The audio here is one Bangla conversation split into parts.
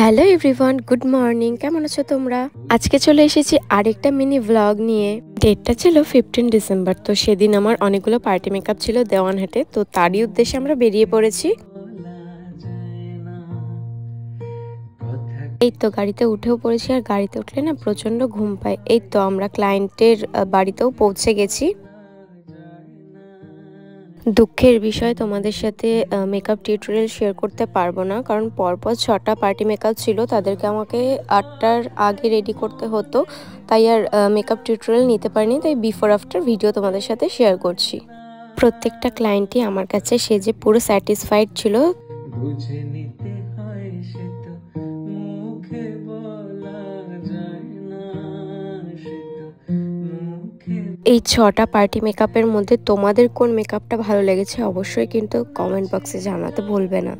Hello everyone, good morning. কেমন আছো তোমরা? আজকে চলে এসেছি আরেকটা মিনি ভ্লগ নিয়ে। ডেটটা ছিল 15 ডিসেম্বর। তো সেদিন আমার অনেকগুলো পার্টি মেকআপ ছিল দেওয়ানহাটে। তো তারই উদ্দেশ্যে আমরা বেরিয়ে পড়েছি। এই তো গাড়িতে উঠেও পড়েছি, আর গাড়িতে উঠলে না প্রচন্ড ঘুম পায়। এই তো আমরা ক্লায়েন্টের বাড়িতেও পৌঁছে গেছি। দুঃখের বিষয়, তোমাদের সাথে মেকআপ টিউটোরিয়াল শেয়ার করতে পারবো না, কারণ পরপর 6টা পার্টি মেকআপ ছিল, তাদেরকে আমাকে 8টার আগে রেডি করতে হতো। তাই আর মেকআপ টিউটোরিয়াল নিতে পারিনি। তাই বিফোর আফটার ভিডিও তোমাদের সাথে শেয়ার করছি। প্রত্যেকটা ক্লায়েন্টই আমার কাছে সেজে পুরো স্যাটিসফাইড ছিল। এই 6টা পার্টি মেকআপের মধ্যে তোমাদের কোন মেকআপটা ভালো লেগেছে অবশ্যই কিন্তু কমেন্ট বক্সে জানাতে ভুলবে না।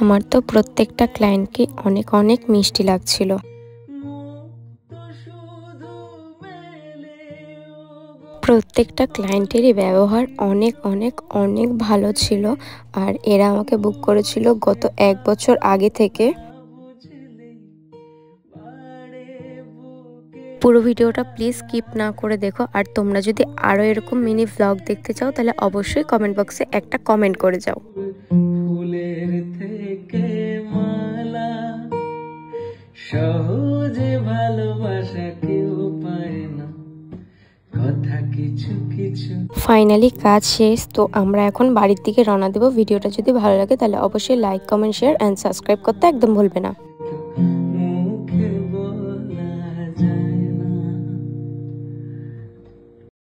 আমার তো প্রত্যেকটা ক্লায়েন্টকে অনেক অনেক মিষ্টি লাগছিল। প্রত্যেকটা ক্লায়েন্টেরই ব্যবহার অনেক অনেক অনেক ভালো ছিল, আর এরা আমাকে বুক করেছিল গত 1 বছর আগে থেকে। পুরো ভিডিওটা প্লিজ স্কিপ না করে দেখো। আর তোমরা যদি আরও এরকম মিনি ভ্লগ দেখতে চাও তাহলে অবশ্যই কমেন্ট বক্সে একটা কমেন্ট করে যাও। ফুলের থেকে মালা, সহজে ভালোবাসা কেউ পায় না, কথা কিছু কিছু। ফাইনালি কাজ শেষ। তো আমরা এখন বাড়ির দিকে রওনা দেব। ভিডিওটা যদি ভালো লাগে তাহলে অবশ্যই like, comment, share and subscribe করতে একদম ভুলবে না।